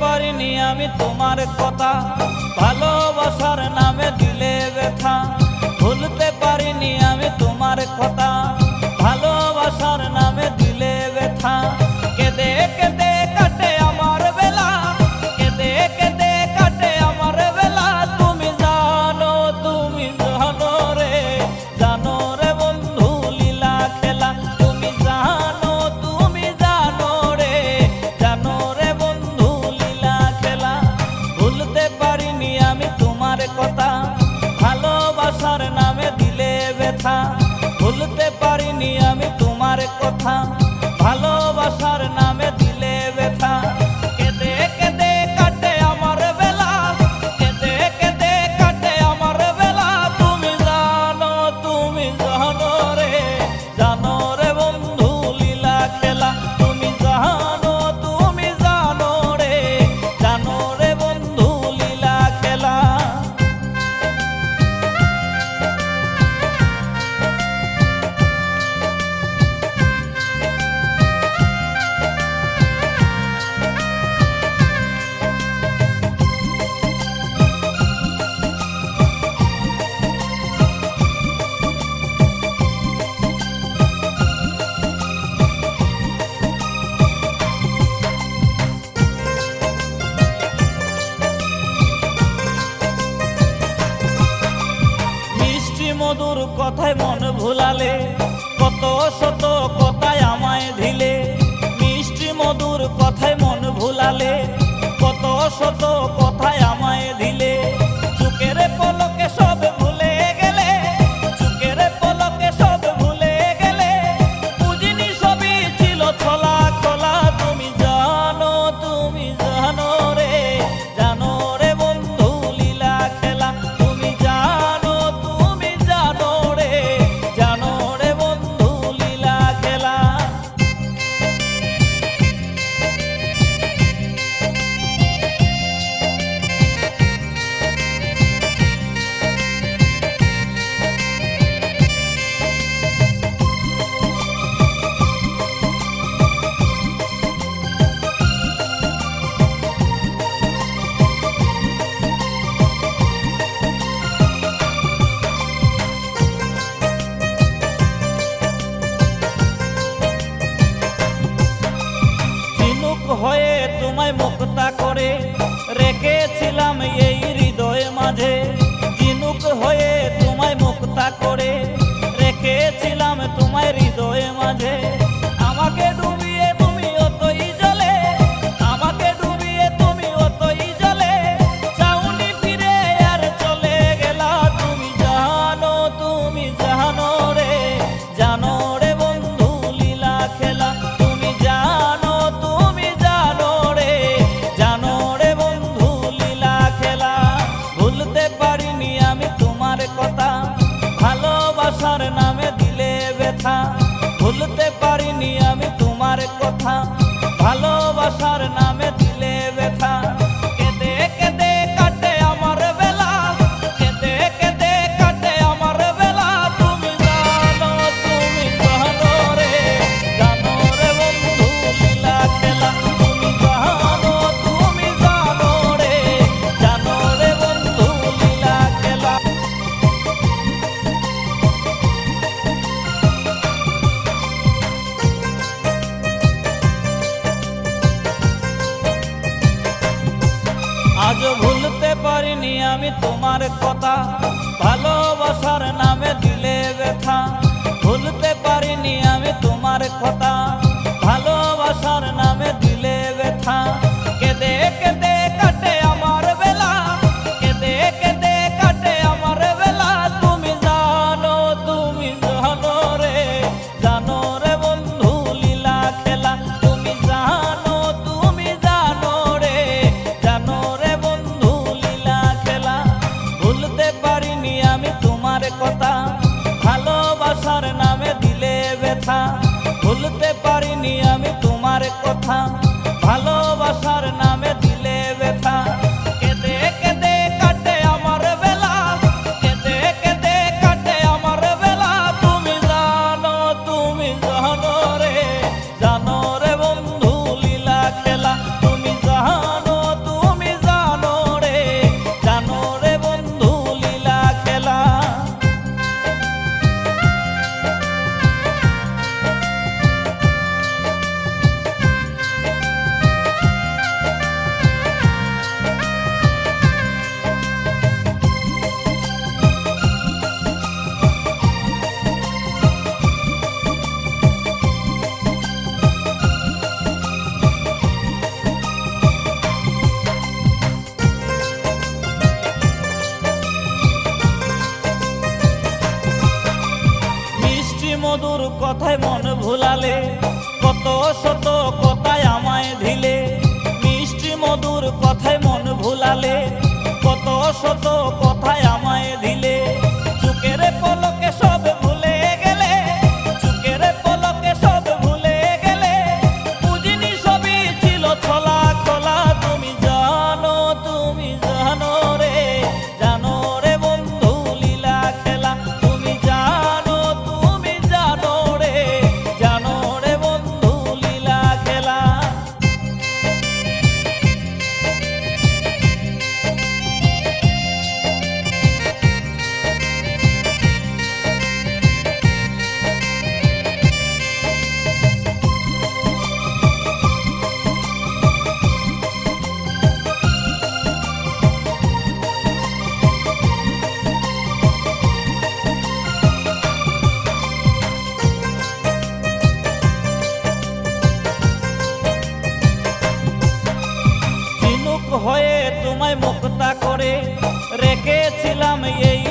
পারিনি আমি তোমার কথা, ভালোবাসার নামে দিলে ব্যথা। ভুলতে পারিনি আমি তোমার কথা, ভালোবাসার নামে দিলে ব্যথা। কেঁদে কেঁদে কাটে আমার বেলা, কেঁদে কেঁদে কাটে আমার বেলা। তুমি জানো রে, জানো রে বন্ধু লীলা খেলা। তুমি জানো রে, জানো রে বন্ধু লীলা খেলা। ভুলতে পারিনি আমি তোমার কথা, ভালোবাসার নামে দিলে ব্যথা। ভুলতে পারিনি আমি তোমার কথা, ভালোবাসার নামে দিলে ব্যথা। কেঁদে কেঁদে কাটে আমার বেলা, কেঁদে কেঁদে কাটে আমার বেলা। তুমি জানো রে, জানো রে বন্ধু লীলা খেলা। তুমি জানো রে, জানো রে বন্ধু লীলা খেলা। মধুর কথায় মন ভুলালে, কত শত কথায় আমায় দিলে। মিষ্টি মধুর কথায় মন ভুলালে, কত শত কথায় আমায় দিলে। চোখের পলকে সব ভুলে গেলে, চোখের পলকে সব ভুলে গেলে। বুঝিনি সবই ছিল ছলা খোলা। তুমি জানো রে, জানো রে বন্ধু লীলা খেলা। তুমি জানো রে, জানো রে বন্ধু লীলা খেলা। হয়ে তোমায় মুক্তা করে রেখেছিলাম এই হৃদয় মাঝে। ঝিনুক হয়ে তোমায় মুক্তা করে রেখেছিলাম তোমায় হৃদয় মাঝে। আমাকে ডুবিয়ে তুমি অতই জলে, আমাকে ডুবিয়ে তুমি অতই জলে। চাউনি ফিরে আর চলে গেলা। তুমি জানো রে, জানো রে বন্ধু লীলা খেলা। তুমি জানো রে, জানো রে বন্ধু লীলা খেলা। ভুলতে পারিনি আমি তোমার কথা, ভালোবাসার নামে দিলে ব্যথা। ভুলতে পারিনি আমি তোমার কথা, ভালোবাসার নামে দিলে ব্যথা। কেঁদে কেঁদে কাটে আমার বেলা, কেঁদে কেঁদে কাটে আমার বেলা। তুমি জানো রে, জানো রে বন্ধু লীলা খেলা। তুমি জানো রে, জানো রে বন্ধু লীলা খেলা। আজ ভুলতে পারিনি আমি তোমার কথা, ভালোবাসার নামে দিলে ব্যথা। ভুলতে পারিনি আমি তোমার কথা, ভালোবাসার নামে দিলে ব্যথা। কেঁদে কেঁদে কাটে আমার বেলা, কেঁদে কেঁদে কাটে আমার বেলা। তুমি জানো রে, জানো রে বন্ধু লীলা খেলা। তুমি জানো রে, জানো রে বন্ধু লীলা খেলা। ভুলতে পারিনি আমি তোমার কথা, ভালোবাসার নামে দিলে ব্যথা। ভুলতে পারিনি আমি তোমার কথা, ভালোবাসার নামে দিলে ব্যথা। কেঁদে কেঁদে কাটে আমার বেলা, কেঁদে কেঁদে কাটে আমার বেলা। তুমি জানো রে, জানো রে বন্ধু লীলা খেলা। তুমি জানো বশত কথায় আমায় দিলে, চুকের পলকে সব ভুলে গেলে, চুকের পলকে সব ভুলে গেলে, বুঝিনি সবই ছিল ছলা খোলা। তুমি জানো রে বন্ধু লীলা খেলা, তুমি জানো রে বন্ধু লীলা খেলা। হয়ে তোমায় মুক্তা করে রেখেছিলাম এই